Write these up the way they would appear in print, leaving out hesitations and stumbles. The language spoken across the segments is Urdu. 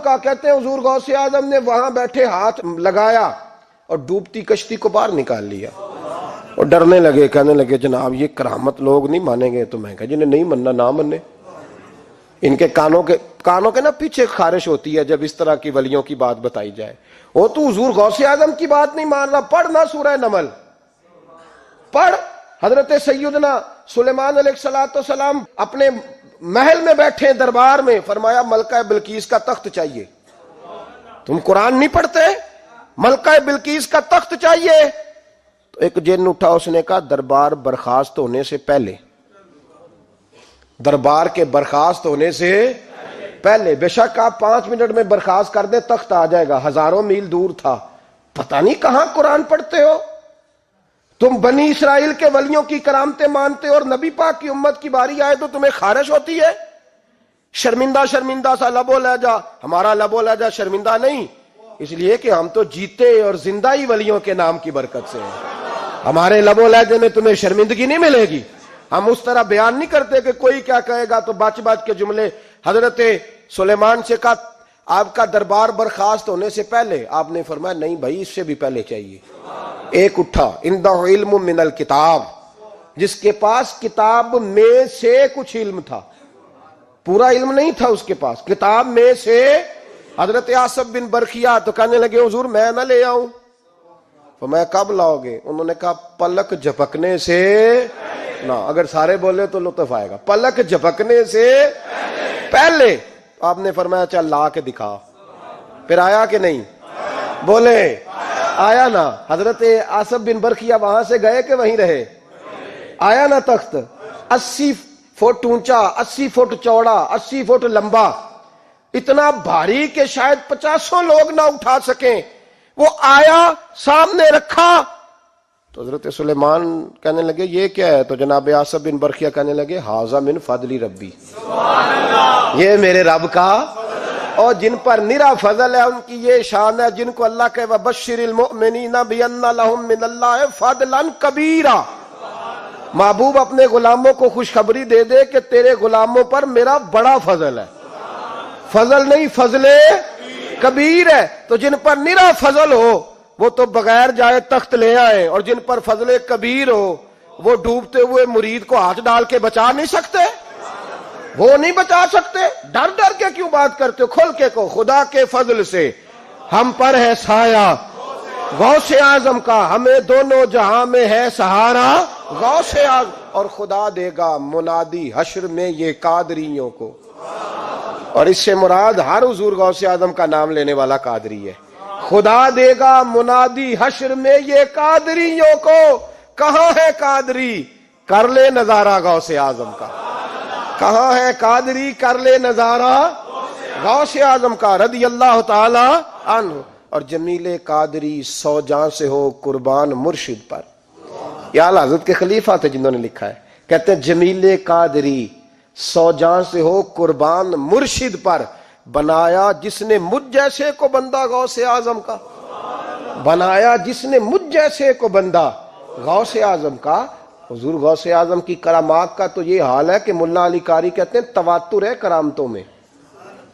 کا، کہتے ہیں حضور غوث اعظم نے وہاں بیٹھے ہاتھ لگایا اور ڈوبتی کشتی کو باہر نکال لیا، اور ڈرنے لگے، کہنے لگے جناب یہ کرامت لوگ نہیں مانیں گے. تو میں کہا جنہیں نہیں مننا نہ منے. ان کے کانوں کے نا پیچھے خارش ہوتی ہے جب اس طرح کی ولیوں کی بات بتائی جائے. وہ تو حضور غوث اعظم کی بات نہیں مان رہا. پڑھنا سورہ نمل پڑھ. حضرت سیدنا سلیمان علیہ السلام اپنے محل میں بیٹھے دربار میں، فرمایا ملکہ بلقیس کا تخت چاہیے. تم قرآن نہیں پڑھتے؟ ملکہ بلقیس کا تخت چاہیے. تو ایک جن اٹھا، اس نے کہا دربار برخاست ہونے سے پہلے، دربار کے برخاست ہونے سے پہلے، بے شک آپ 5 منٹ میں برخاست کر دیں تخت آ جائے گا. ہزاروں میل دور تھا. پتہ نہیں کہاں قرآن پڑھتے ہو تم. بنی اسرائیل کے ولیوں کی کرامتیں مانتے ہو، اور نبی پاک کی امت کی باری آئے تو تمہیں خارش ہوتی ہے. شرمندہ شرمندہ سا لب و لہجہ. ہمارا لب و لہجہ شرمندہ نہیں، اس لیے کہ ہم تو جیتے اور زندہ ہی ولیوں کے نام کی برکت سے ہیں. ہمارے لب و لہجے میں تمہیں شرمندگی نہیں ملے گی. ہم اس طرح بیان نہیں کرتے کہ کوئی کیا کہے گا تو بچ بچ کے جملے. حضرت سلیمان سے کہا آپ کا دربار برخاست ہونے سے پہلے. آپ نے فرمایا نہیں بھائی، اس سے بھی پہلے چاہیے. ایک اٹھا، عندہ علم من الکتاب، جس کے پاس کتاب میں سے کچھ علم تھا، پورا علم نہیں تھا اس کے پاس، کتاب میں سے. حضرت آصف بن برخیا تو کہنے لگے حضور میں نہ لے آؤں. تو میں کب لاؤ گے؟ انہوں نے کہا پلک جھپکنے سے نہ. اگر سارے بولے تو لطف آئے گا. پلک جھپکنے سے پہلے. آپ نے فرمایا چل لا کے دکھا. پھر آیا کہ نہیں؟ بولے آیا نا. حضرت آصف بن برخیا وہاں سے گئے کہ وہیں رہے؟ آیا نا تخت. 80 فٹ اونچا، 80 فٹ چوڑا، 80 فٹ لمبا، اتنا بھاری کہ شاید 50 لوگ نہ اٹھا سکیں. وہ آیا، سامنے رکھا تو حضرت سلیمان کہنے لگے یہ کیا ہے؟ تو جناب آصف بن برخیا کہنے لگے ھذا من فضل ربی، یہ میرے رب کا، اور جن پر نرا فضل ہے ان کی یہ شان ہے جن کو اللہ کہ وبشر المؤمنین بان لهم من اللہ فضلا کبیرا. محبوب اپنے غلاموں کو خوشخبری دے دے کہ تیرے غلاموں پر میرا بڑا فضل ہے. فضل نہیں، فضل کبیر ہے. تو جن پر نرا فضل ہو وہ تو بغیر جائے تخت لے آئے، اور جن پر فضل کبیر ہو وہ ڈوبتے ہوئے مرید کو ہاتھ ڈال کے بچا نہیں سکتے. وہ نہیں بچا سکتے. ڈر ڈر کے کیوں بات کرتے ہو؟ کھل کے کو خدا کے فضل سے ہم پر ہے سایہ غوث اعظم کا، ہمیں دونوں جہاں میں ہے سہارا غوث اعظم. اور خدا دے گا منادی حشر میں یہ قادریوں کو. اور اس سے مراد ہر حضور غوث اعظم کا نام لینے والا قادری ہے. خدا دے گا منادی حشر میں یہ قادریوں کو. کہاں ہے قادری؟ کر لے نظارہ غوث اعظم کا. کہاں ہے قادری؟ کر لے نظارہ غوث اعظم کا رضی اللہ تعالی عنہ. اور جمیل قادری 100 جان سے ہو قربان مرشد پر. یہ اعلی حضرت کے خلیفہ تھے جنہوں نے لکھا ہے. کہتے ہیں جمیل قادری 100 جان سے ہو قربان مرشد پر، بنایا جس نے مجھ جیسے کو بندہ غوث اعظم کا. بنایا جس نے مجھ جیسے کو بندہ غوث اعظم کا. حضور غوث اعظم کی کرامات کا تو یہ حال ہے کہ ملا علی قاری کہتے ہیں تواتر ہے کرامتوں میں،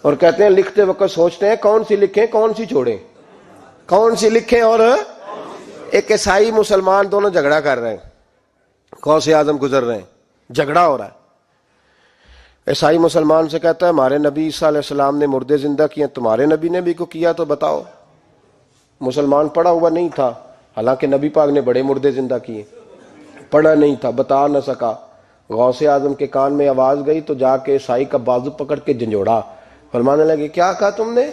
اور کہتے ہیں لکھتے وقت سوچتے ہیں کون سی لکھیں کون سی چھوڑیں، کون سی لکھیں. اور ایک عیسائی مسلمان دونوں جھگڑا کر رہے ہیں، غوث اعظم گزر رہے ہیں، جھگڑا ہو رہا ہے. عیسائی مسلمان سے کہتا ہے ہمارے نبی عیسیٰ علیہ السلام نے مردے زندہ کیے، تمہارے نبی نے بھی کو کیا تو بتاؤ. مسلمان پڑھا ہوا نہیں تھا، حالانکہ نبی پاک نے بڑے مردے زندہ کیے. پڑھا نہیں تھا، بتا نہ سکا. غوث اعظم کے کان میں آواز گئی تو جا کے عیسائی کا بازو پکڑ کے جھنجھوڑا. فرمانے لگے کیا کہا تم نے؟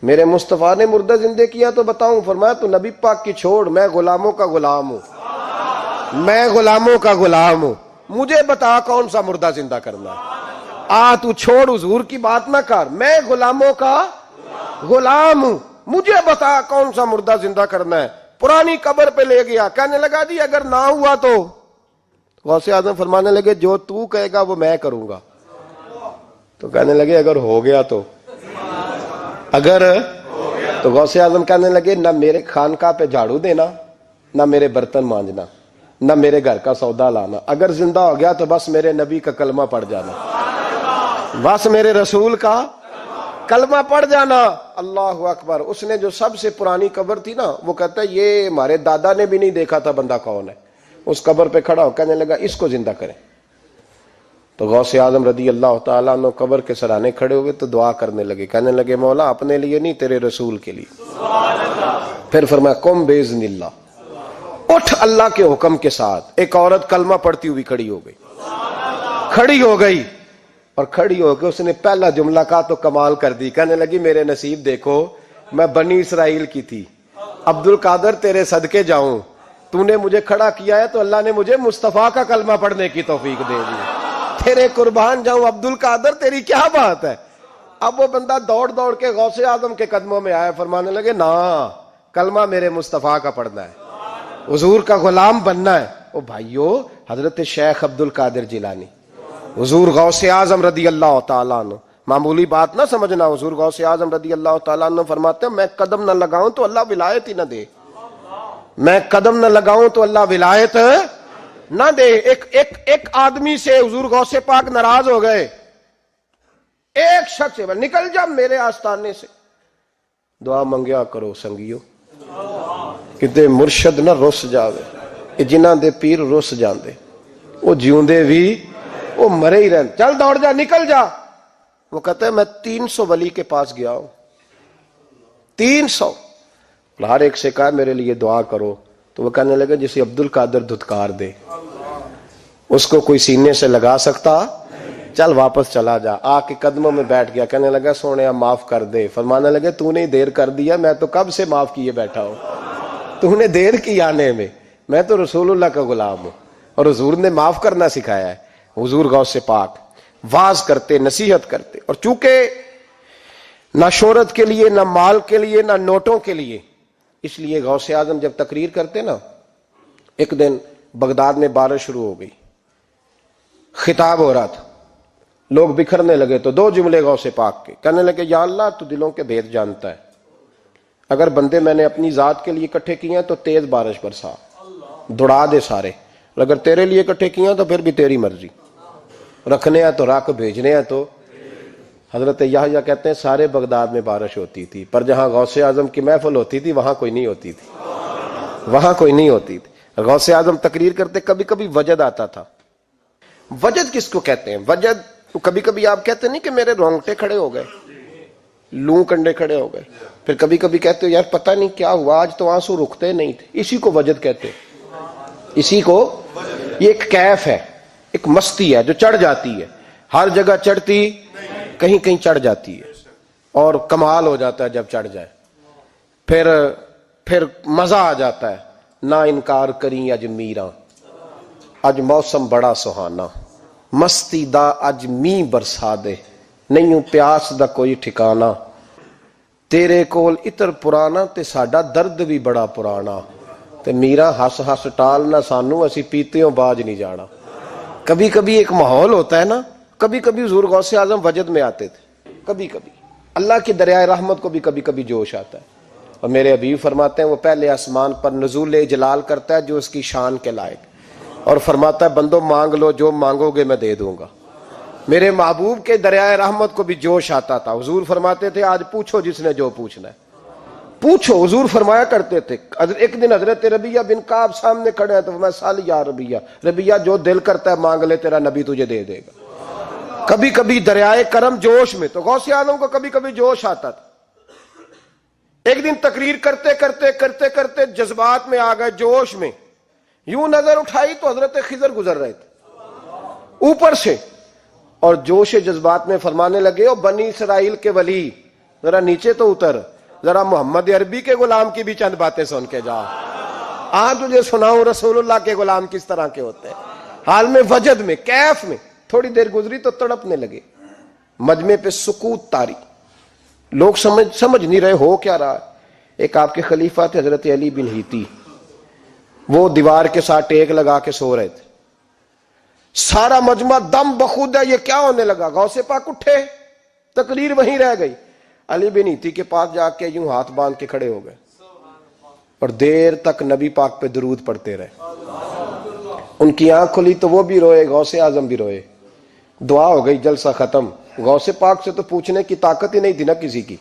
میرے مصطفیٰ نے مردہ زندہ کیا تو بتاؤں. فرمایا تو نبی پاک کی چھوڑ، میں غلاموں کا غلام ہوں، میں غلاموں کا غلام ہوں. مجھے بتا کون سا مردہ زندہ کرنا ہے. تو چھوڑ حضور کی بات نہ کر، میں غلاموں کا غلام ہوں، مجھے بتا کون سا مردہ زندہ کرنا ہے. پرانی قبر پہ لے گیا، کہنے لگا جی اگر نہ ہوا تو. غوث اعظم فرمانے لگے جو تو کہے گا وہ میں کروں گا. تو کہنے لگے اگر ہو گیا تو. اگر تو غوث اعظم کہنے لگے نہ میرے خانقاہ پہ جھاڑو دینا، نہ میرے برتن مانجنا، نہ میرے گھر کا سودا لانا. اگر زندہ ہو گیا تو بس میرے نبی کا کلمہ پڑھ جانا، بس میرے رسول کا. کلمہ پڑھ جانا، اللہ اکبر۔ اس نے جو سب سے پرانی قبر تھی نا، وہ کہتا ہے یہ ہمارے دادا نے بھی نہیں دیکھا تھا بندہ کون ہے۔ اس قبر پہ کھڑا ہو کہنے لگا اس کو زندہ کریں۔ تو غوث اعظم رضی اللہ تعالیٰ عنہ قبر کے سرانے کھڑے ہوئے تو دعا کرنے لگے، کہنے لگے مولا اپنے لیے نہیں، تیرے رسول کے لیے۔ پھر فرمایا قم باذن اللہ، اٹھ اللہ کے حکم کے ساتھ۔ ایک عورت کلمہ پڑھتی ہوئی کھڑی ہو گئی، کھڑی ہو گئی، اور کھڑی ہو کے اس نے پہلا جملہ کہا تو کمال کر دی، کہنے لگی میرے نصیب دیکھو، میں بنی اسرائیل کی تھی، عبد القادر تیرے صدقے جاؤں، تو نے مجھے کھڑا کیا ہے تو اللہ نے مجھے مصطفیٰ کا کلمہ پڑھنے کی توفیق دے دی، تیرے قربان جاؤں عبد القادر، تیری کیا بات ہے۔ اب وہ بندہ دوڑ دوڑ کے غوث اعظم کے قدموں میں آیا، فرمانے لگے نا، کلمہ میرے مصطفیٰ کا پڑھنا ہے، حضور کا غلام بننا ہے۔ او بھائیو، حضرت شیخ عبد القادر جیلانی، حضور غوث اعظم رضی اللہ تعالیٰ عنہ، معمولی بات نہ سمجھنا، حضور غوث اعظم رضی اللہ تعالیٰ عنہ فرماتے ہیں میں قدم نہ لگاؤں تو اللہ ولایت ہی نہ دے، میں قدم نہ لگاؤں تو اللہ ولایت نہ دے۔ ایک آدمی سے حضور غوث پاک ناراض ہو گئے، ایک شخص سے نکل جا میرے آستانے سے، دعا منگیا کرو سنگیو، کتے مرشد نہ رس جاوے، جنہاں دے پیر رس جاندے، وہ جیوندے بھی وہ مرے ہی رہن، چل دوڑ جا، نکل جا۔ وہ کہتا ہے میں 300 ولی کے پاس گیا ہوں، 300، ہر ایک سے کہا میرے لیے دعا کرو، تو وہ کہنے لگا جسے عبد القادر دھتکار دے اس کو کوئی سینے سے لگا سکتا، چل واپس چلا جا۔ آ کے قدموں میں بیٹھ گیا، کہنے لگا سونے معاف کر دے۔ فرمانے لگے تو نے دیر کر دیا، میں تو کب سے معاف کیے بیٹھا ہوں، تو نے دیر کی آنے میں تو رسول اللہ کا غلام ہوں، اور حضور نے معاف کرنا سکھایا ہے۔ حضور غوث پاک واز کرتے، نصیحت کرتے، اور چونکہ نہ شہرت کے لیے، نہ مال کے لیے، نہ نوٹوں کے لیے، اس لیے غوث اعظم جب تقریر کرتے نا، ایک دن بغداد میں بارش شروع ہو گئی، خطاب ہو رہا تھا، لوگ بکھرنے لگے، تو 2 جملے غوث پاک کے، کہنے لگے یا اللہ تو دلوں کے بھید جانتا ہے، اگر بندے میں نے اپنی ذات کے لیے اکٹھے کیے ہیں تو تیز بارش برسا، دوڑا دے سارے، اور اگر تیرے لیے اکٹھے کیے ہیں تو پھر بھی تیری مرضی، رکھنے ہیں تو رکھ، بھیجنے ہیں تو۔ حضرت یحییٰ کہتے ہیں سارے بغداد میں بارش ہوتی تھی، پر جہاں غوث اعظم کی محفل ہوتی تھی وہاں کوئی نہیں ہوتی تھی، وہاں کوئی نہیں ہوتی تھی۔ غوث اعظم تقریر کرتے، کبھی کبھی وجد آتا تھا۔ وجد کس کو کہتے ہیں؟ وجد کبھی کبھی آپ کہتے نہیں کہ میرے رونگٹے کھڑے ہو گئے، لوں کنڈے کھڑے ہو گئے، پھر کبھی کبھی کہتے ہو یار پتہ نہیں کیا ہوا، آج تو آنسو رکتے نہیں تھے، اسی کو وجد کہتے ہیں، اسی کو، یہ ایک کیف ہے، ایک مستی ہے جو چڑھ جاتی ہے، ہر جگہ چڑھتی کہیں کہیں چڑھ جاتی ہے، اور کمال ہو جاتا ہے جب چڑھ جائے، پھر مزہ آ جاتا ہے۔ نہ انکار کریں اج میراں، اج موسم بڑا سہانا، مستی دا اج می برسا دے، نہیں پیاس دا کوئی ٹھکانا، تیرے کول عطر پرانا تے ساڈا درد بھی بڑا پرانا، تے میرا ہس ہس ٹال نہ سانو، اسی پیتےوں باج نہیں جانا۔ کبھی کبھی ایک ماحول ہوتا ہے نا، کبھی کبھی حضور غوث اعظم وجد میں آتے تھے، کبھی کبھی اللہ کی دریائے رحمت کو بھی کبھی کبھی جوش آتا ہے، اور میرے حبیب فرماتے ہیں وہ پہلے آسمان پر نزول جلال کرتا ہے جو اس کی شان کے لائق، اور فرماتا ہے بندو مانگ لو جو مانگو گے میں دے دوں گا۔ میرے محبوب کے دریائے رحمت کو بھی جوش آتا تھا، حضور فرماتے تھے آج پوچھو جس نے جو پوچھنا ہے پوچھو، حضور فرمایا کرتے تھے۔ ایک دن حضرت ربیہ بن کعب سامنے کھڑے ہیں تو میں سال یا ربیہ، ربیہ جو دل کرتا ہے مانگ لے، تیرا نبی تجھے دے دے گا۔ کبھی کبھی دریائے کرم جوش میں، تو غوث اعظم کو کبھی کبھی جوش آتا تھا۔ ایک دن تقریر کرتے کرتے کرتے کرتے جذبات میں آ گئے، جوش میں، یوں نظر اٹھائی تو حضرت خضر گزر رہے تھے اوپر سے، اور جوش جذبات میں فرمانے لگے او بنی اسرائیل کے ولی ذرا نیچے تو اتر، ذرا محمد عربی کے غلام کی بھی چند باتیں سن کے جا، آج تجھے سناؤں رسول اللہ کے غلام کس طرح کے ہوتے ہیں۔ حال میں وجد میں، کیف میں، تھوڑی دیر گزری تو تڑپنے لگے، مجمع پہ سکوت طاری، لوگ سمجھ نہیں رہے ہو کیا رہا۔ ایک آپ کے خلیفہ تھے حضرت علی بن ہیتی، وہ دیوار کے ساتھ ٹیک لگا کے سو رہے تھے، سارا مجمع دم بخود ہے یہ کیا ہونے لگا، غوث پاک اٹھے، تقریر وہیں رہ گئی، علی بن ہیتی کے پاس جا کے یوں ہاتھ باندھ کے کھڑے ہو گئے، اور دیر تک نبی پاک پہ درود پڑھتے رہے۔ ان کی آنکھ کھلی تو وہ بھی روئے، غوث اعظم بھی روئے، دعا ہو گئی، جلسہ ختم۔ غوث پاک سے تو پوچھنے کی طاقت ہی نہیں تھی نا کسی کی،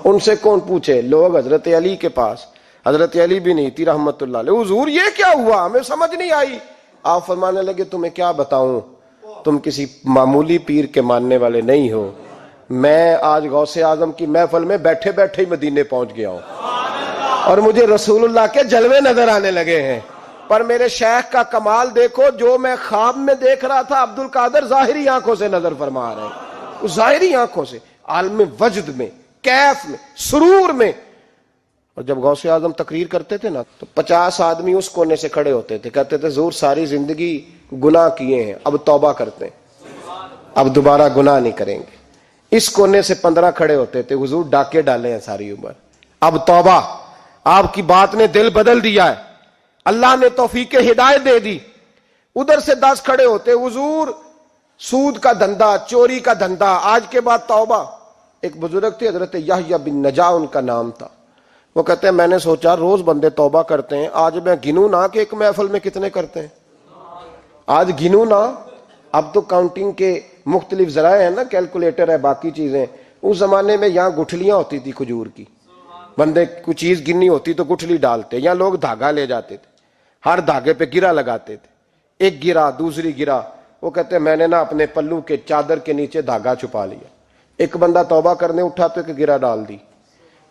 ان سے کون پوچھے؟ لوگ حضرت علی کے پاس، حضرت علی بھی نہیں تھی رحمت اللہ علیہ، حضور یہ کیا ہوا ہمیں سمجھ نہیں آئی۔ آپ فرمانے لگے تمہیں کیا بتاؤں، تم کسی معمولی پیر کے ماننے والے نہیں ہو، میں آج غوث اعظم کی محفل میں بیٹھے بیٹھے ہی مدینے پہنچ گیا ہوں اور مجھے رسول اللہ کے جلوے نظر آنے لگے ہیں۔ پر میرے شیخ کا کمال دیکھو، جو میں خواب میں دیکھ رہا تھا عبد القادر ظاہری آنکھوں سے نظر فرما رہے ہیں، ظاہری آنکھوں سے، عالم وجد میں، کیف میں، سرور میں۔ اور جب غوث اعظم تقریر کرتے تھے نا تو 50 آدمی اس کونے سے کھڑے ہوتے تھے، کہتے تھے حضور ساری زندگی گناہ کیے ہیں، اب توبہ کرتے ہیں، اب دوبارہ گناہ نہیں کریں گے۔ اس کونے سے 15 کھڑے ہوتے تھے، حضور ڈاکے ڈالے ہیں ساری عمر، اب توبہ، آپ کی بات نے دل بدل دیا ہے، اللہ نے توفیق ہدایت دے دی۔ ادھر سے 10 کھڑے ہوتے، حضور سود کا دھندا، چوری کا دھندا، آج کے بعد توبہ۔ ایک بزرگ تھے حضرت یحییٰ بن نجا ان کا نام تھا، وہ کہتے ہیں میں نے سوچا روز بندے توبہ کرتے ہیں، آج میں گنوں نہ کہ ایک محفل میں کتنے کرتے ہیں، آج گنوں نہ۔ اب تو کاؤنٹنگ کے مختلف ذرائع ہیں نا، کیلکولیٹر ہے، باقی چیزیں۔ اس زمانے میں یہاں گٹھلیاں ہوتی تھی کھجور کی، بندے کوئی چیز گننی ہوتی تو گٹھلی ڈالتے، یا لوگ دھاگا لے جاتے تھے، ہر دھاگے پہ گرا لگاتے تھے، ایک گرا دوسری گرا۔ وہ کہتے ہیں میں نے نا اپنے پلو کے چادر کے نیچے دھاگا چھپا لیا، ایک بندہ توبہ کرنے اٹھا تو ایک گرا ڈال دی،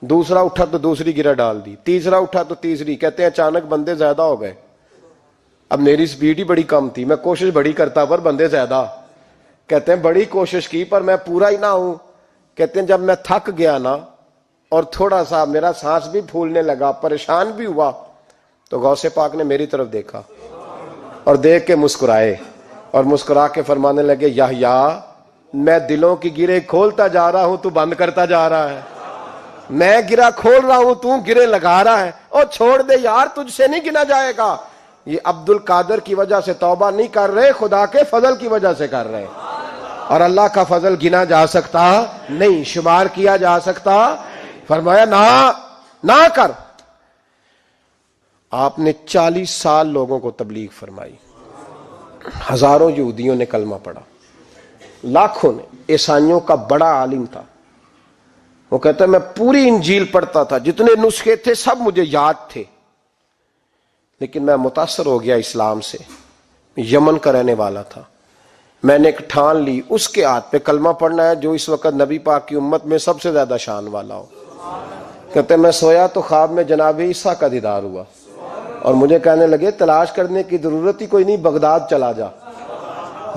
دوسرا اٹھا تو دوسری گرا ڈال دی، تیسرا اٹھا تو تیسری۔ کہتے ہیں اچانک بندے زیادہ ہو گئے، اب میری سپیڈ ہی بڑی کم تھی، میں کوشش بڑی کرتا پر بندے زیادہ۔ کہتے ہیں بڑی کوشش کی پر میں پورا ہی نہ ہوں۔ کہتے ہیں جب میں تھک گیا نا اور تھوڑا سا میرا سانس بھی پھولنے لگا، پریشان بھی ہوا، تو غوث پاک نے میری طرف دیکھا اور دیکھ کے مسکرائے، اور مسکرا کے فرمانے لگے یحییٰ میں دلوں کی گرے کھولتا جا رہا ہوں، تو بند کرتا جا رہا ہے، میں گرا کھول رہا ہوں، تو گرے لگا رہا ہے، اور چھوڑ دے یار، تجھ سے نہیں گنا جائے گا۔ یہ عبد القادر کی وجہ سے توبہ نہیں کر رہے، خدا کے فضل کی وجہ سے کر رہے، اور اللہ کا فضل گنا جا سکتا نہیں، شمار کیا جا سکتا۔ فرمایا نہ کر۔ آپ نے 40 سال لوگوں کو تبلیغ فرمائی، ہزاروں یہودیوں نے کلمہ پڑھا، لاکھوں نے۔ عیسائیوں کا بڑا عالم تھا، وہ کہتا ہے میں پوری انجیل پڑھتا تھا، جتنے نسخے تھے سب مجھے یاد تھے، لیکن میں متاثر ہو گیا اسلام سے۔ یمن کا رہنے والا تھا، میں نے ایک ٹھان لی اس کے ہاتھ پہ کلمہ پڑھنا ہے جو اس وقت نبی پاک کی امت میں سب سے زیادہ شان والا ہو۔ کہتے ہیں میں سویا تو خواب میں جناب عیسیٰ کا دیدار ہوا، اور مجھے کہنے لگے تلاش کرنے کی ضرورت ہی کوئی نہیں، بغداد چلا جا۔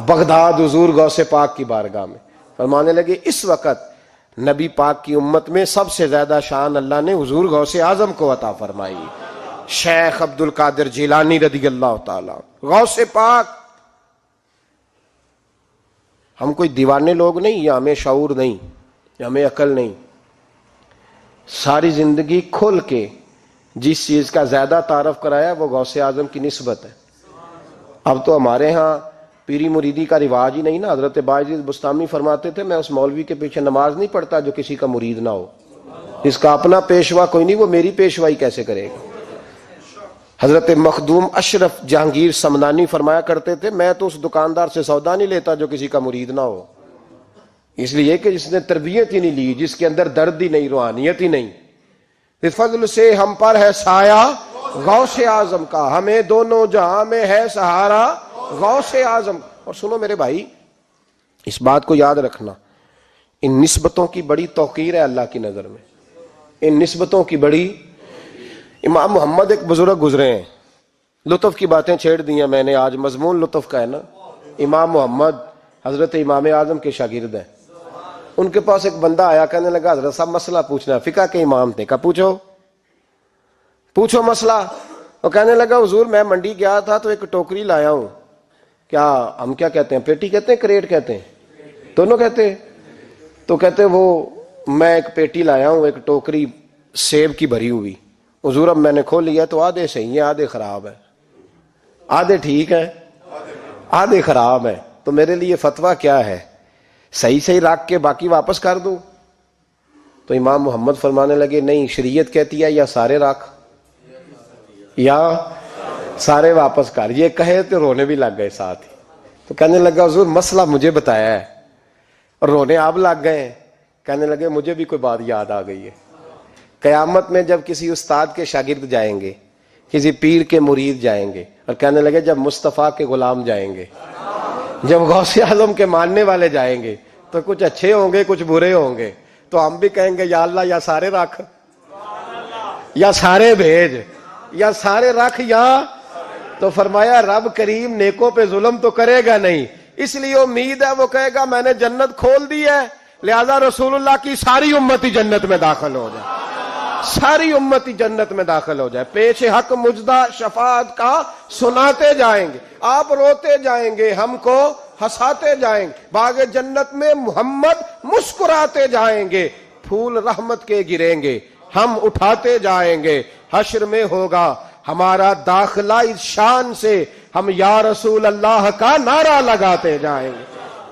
بغداد حضور غوث پاک کی بارگاہ میں فرمانے لگے اس وقت نبی پاک کی امت میں سب سے زیادہ شان اللہ نے حضور غوث اعظم کو عطا فرمائی، شیخ عبد القادر جیلانی رضی اللہ تعالی۔ غوث پاک، ہم کوئی دیوانے لوگ نہیں، یا ہمیں شعور نہیں، یا ہمیں عقل نہیں، ساری زندگی کھل کے جس چیز کا زیادہ تعارف کرایا وہ غوث اعظم کی نسبت ہے۔ اب تو ہمارے ہاں پیری مریدی کا رواج ہی نہیں نا۔ حضرت باعزیز بستامی فرماتے تھے میں اس مولوی کے پیچھے نماز نہیں پڑھتا جو کسی کا مرید نہ ہو، جس کا اپنا پیشوا کوئی نہیں وہ میری پیشوائی کیسے کرے گا۔ حضرت مخدوم اشرف جہانگیر سمنانی فرمایا کرتے تھے میں تو اس دکاندار سے سودا نہیں لیتا جو کسی کا مرید نہ ہو، اس لیے کہ جس نے تربیت ہی نہیں لی، جس کے اندر درد ہی نہیں، روحانیت ہی نہیں۔ اس فضل سے ہم پر ہے سایہ غوث اعظم کا، ہمیں دونوں جہاں میں ہے سہارا غوث اعظم۔ اور سنو میرے بھائی، اس بات کو یاد رکھنا، ان نسبتوں کی بڑی توقیر ہے اللہ کی نظر میں، ان نسبتوں کی بڑی۔ امام محمد ایک بزرگ گزرے ہیں، لطف کی باتیں چھیڑ دی ہیں میں نے، آج مضمون لطف کا ہے نا۔ امام محمد حضرت امام اعظم کے شاگرد ہیں، ان کے پاس ایک بندہ آیا، کہنے لگا حضرت صاحب مسئلہ پوچھنا ہے، فقہ کے امام تھے، کہا پوچھو مسئلہ۔ وہ کہنے لگا حضور میں منڈی گیا تھا تو ایک ٹوکری لایا ہوں، کیا ہم کیا کہتے ہیں، پیٹی کہتے ہیں کریٹ کہتے ہیں، دونوں کہتے ہیں؟ تو کہتے وہ میں ایک پیٹی لایا ہوں، ایک ٹوکری سیب کی بھری ہوئی، حضور اب میں نے کھول لیا تو آدھے صحیح ہیں آدھے خراب ہے، آدھے ٹھیک ہیں آدھے خراب ہیں، تو میرے لیے فتویٰ کیا ہے، صحیح رکھ کے باقی واپس کر دوں؟ تو امام محمد فرمانے لگے نہیں، شریعت کہتی ہے یا سارے رکھ یا سارے واپس کر۔ یہ کہے تو رونے بھی لگ گئے ساتھ ہی۔ تو کہنے لگا حضور مسئلہ مجھے بتایا ہے، اور رونے آپ لگ گئے ہیں. کہنے لگے مجھے بھی کوئی بات یاد آ گئی ہے. قیامت میں جب کسی استاد کے شاگرد جائیں گے, کسی پیر کے مرید جائیں گے, اور کہنے لگے جب مصطفیٰ کے غلام جائیں گے, جب غوث اعظم کے ماننے والے جائیں گے, تو کچھ اچھے ہوں گے کچھ برے ہوں گے, تو ہم بھی کہیں گے یا اللہ یا سارے رکھ, یا سارے بھیج, یا سارے رکھ, یا تو فرمایا رب کریم نیکوں پہ ظلم تو کرے گا نہیں, اس لیے امید ہے وہ کہے گا میں نے جنت کھول دی ہے, لہذا رسول اللہ کی ساری امتی جنت میں داخل ہو جائے, ساری امتی جنت میں داخل ہو جائے. پیش حق مجدہ شفاعت کا سناتے جائیں گے, آپ روتے جائیں گے, ہم کو ہنساتے جائیں گے, باغ جنت میں محمد مسکراتے جائیں گے, پھول رحمت کے گریں گے, ہم اٹھاتے جائیں گے. حشر میں ہوگا ہمارا داخلہ اس شان سے, ہم یا رسول اللہ کا نعرہ لگاتے جائیں گے,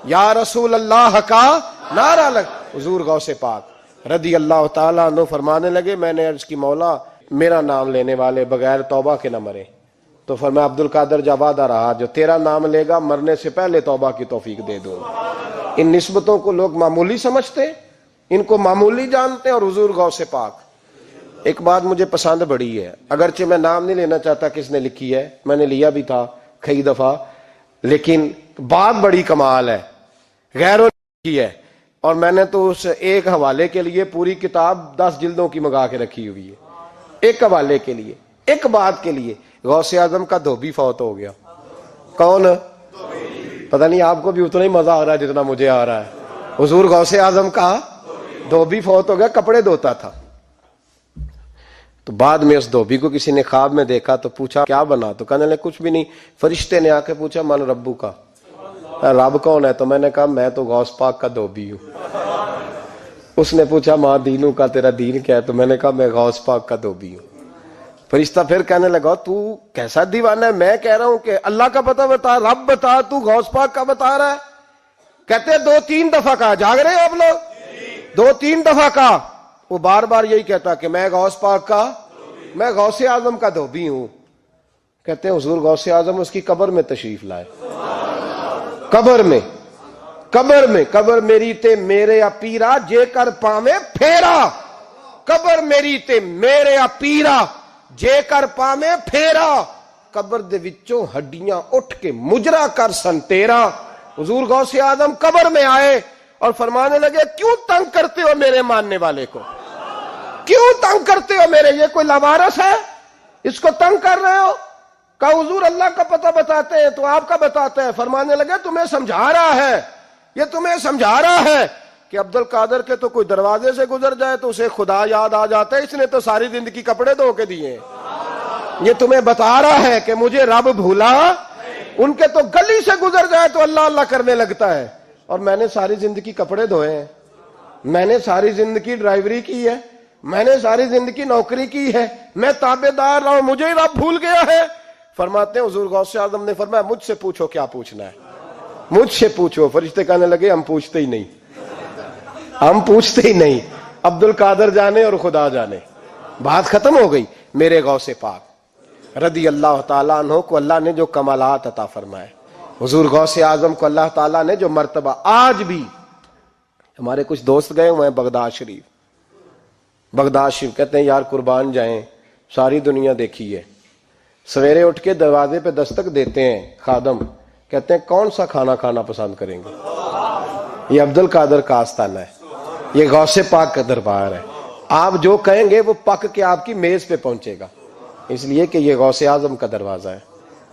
یا رسول اللہ کا نعرہ حضور غوث پاک رضی اللہ تعالیٰ عنہ فرمانے لگے, میں نے عرض کی مولا میرا نام لینے والے بغیر توبہ کے نہ مرے. تو فرمایا عبد القادر جب وعدہ رہا جو تیرا نام لے گا مرنے سے پہلے توبہ کی توفیق دے دوں. ان نسبتوں کو لوگ معمولی سمجھتے, ان کو معمولی جانتے ہیں, اور حضور غوث پاک. ایک بات مجھے پسند بڑی ہے, اگرچہ میں نام نہیں لینا چاہتا کس نے لکھی ہے, میں نے لیا بھی تھا کئی دفعہ, لیکن بات بڑی کمال ہے, غیروں نے کی ہے, اور میں نے تو اس ایک حوالے کے لیے پوری کتاب 10 جلدوں کی منگا کے رکھی ہوئی ہے, ایک حوالے کے لیے, ایک بات کے لیے. غوث اعظم کا دھوبی فوت ہو گیا. کون؟ پتہ نہیں آپ کو بھی اتنا ہی مزہ آ رہا ہے جتنا مجھے آ رہا ہے. حضور غوث اعظم کا دھوبی فوت ہو گیا, کپڑے دھوتا تھا. تو بعد میں اس دھوبی کو کسی نے خواب میں دیکھا تو پوچھا کیا بنا, تو کہنے لگے کچھ بھی نہیں. فرشتے نے آ کے پوچھا من ربو کا, رب کون ہے؟ تو میں نے کہا میں تو غوث پاک کا دھوبی ہوں. اس نے پوچھا ماں دینوں کا, تیرا دین کیا ہے؟ تو میں نے کہا میں غوث پاک کا دھوبی ہوں. فرشتہ پھر کہنے لگا تو کیسا دیوانہ ہے, میں کہہ رہا ہوں کہ اللہ کا پتہ بتا, رب بتا, تو غوث پاک کا بتا رہا ہے. کہتے 2-3 دفعہ کہا, جاگ رہے ہیں آپ لوگ؟ 2-3 دفعہ کہا. وہ بار بار یہی کہتا کہ میں غوث پاک کا, میں غوث اعظم کا دھوبی ہوں. کہتے ہیں حضور غوث اعظم اس کی قبر میں تشریف لائے. قبر میں, قبر میں, قبر میری تے میرے پیرا جے کر پاویں پھیرا, قبر میری تے میرے پیرا جے کر پاویں پھیرا, قبر دے وچوں ہڈیاں اٹھ کے مجرا کر سن تیرا. حضور غوث اعظم قبر میں آئے اور فرمانے لگے کیوں تنگ کرتے ہو میرے ماننے والے کو, کیوں تنگ کرتے ہو میرے, یہ کوئی لوارث ہے اس کو تنگ کر رہے ہو؟ کہا حضور اللہ کا پتہ بتاتے ہیں تو آپ کا بتاتے ہیں. فرمانے لگے تمہیں سمجھا رہا ہے, یہ تمہیں سمجھا رہا ہے کہ عبد القادر کے تو کوئی دروازے سے گزر جائے تو اسے خدا یاد آ جاتا ہے, اس نے تو ساری زندگی کپڑے دھو کے دیے. یہ تمہیں بتا رہا ہے کہ مجھے رب بھولا, ان کے تو گلی سے گزر جائے تو اللہ اللہ کرنے لگتا ہے, اور میں نے ساری زندگی کپڑے دھوئے ہیں, میں نے ساری زندگی ڈرائیوری کی ہے, میں نے ساری زندگی نوکری کی ہے, میں تابع دار رہا ہوں, مجھے ہی رب بھول گیا ہے. فرماتے ہیں حضور غوث اعظم نے فرمایا مجھ سے پوچھو کیا پوچھنا ہے, مجھ سے پوچھو. فرشتے کہنے لگے ہم پوچھتے ہی نہیں, ہم پوچھتے ہی نہیں, عبد القادر جانے اور خدا جانے. بات ختم ہو گئی. میرے غوث پاک رضی اللہ تعالیٰ عنہ کو اللہ نے جو کمالات عطا فرمائے, حضور غوث اعظم کو اللہ تعالیٰ نے جو مرتبہ, آج بھی ہمارے کچھ دوست گئے ہوئے ہیں بغداد شریف, بغداد شریف کہتے ہیں یار قربان جائیں, ساری دنیا دیکھی ہے, سویرے اٹھ کے دروازے پہ دستک دیتے ہیں خادم, کہتے ہیں کون سا کھانا کھانا پسند کریں گے؟ یہ عبد القادر کا آستانہ ہے, یہ غوث پاک کا دربار ہے. آپ جو کہیں گے وہ پک کے آپ کی میز پہ پہنچے گا, اس لیے کہ یہ غوث اعظم کا دروازہ ہے.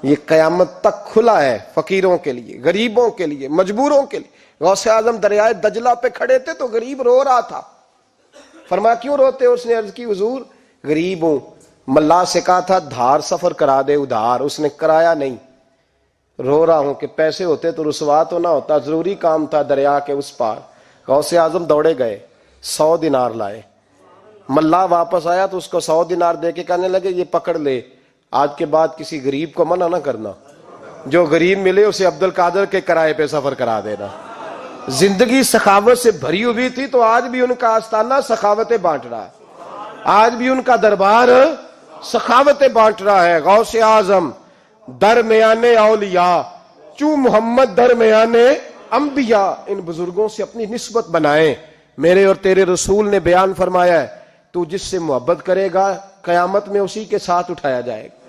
یہ قیامت تک کھلا ہے فقیروں کے لیے, غریبوں کے لیے, مجبوروں کے لیے. غوث اعظم دریائے دجلہ پہ کھڑے تھے تو غریب رو رہا تھا. فرمایا کیوں روتے ہو؟ اس نے عرض کی حضور غریب ہوں, ملا سے کہا تھا دھار سفر کرا دے ادھار, اس نے کرایا نہیں, رو رہا ہوں کہ پیسے ہوتے تو رسوا تو نہ ہوتا, ضروری کام تھا دریا کے اس پار. غوث اعظم دوڑے گئے, 100 دینار لائے. ملا واپس آیا تو اس کو 100 دینار دے کے کہنے لگے یہ پکڑ لے, آج کے بعد کسی غریب کو منع نہ کرنا, جو غریب ملے اسے عبد القادر کے کرائے پہ سفر کرا دینا. زندگی سخاوت سے بھری ہوئی تھی تو آج بھی ان کا آستانہ سخاوتیں بانٹ رہا ہے, آج بھی ان کا دربار سخاوتیں بانٹ رہا ہے. غوث اعظم درمیانے اولیاء, چوں محمد درمیانے انبیاء ان بزرگوں سے اپنی نسبت بنائیں. میرے اور تیرے رسول نے بیان فرمایا ہے تو جس سے محبت کرے گا قیامت میں اسی کے ساتھ اٹھایا جائے گا.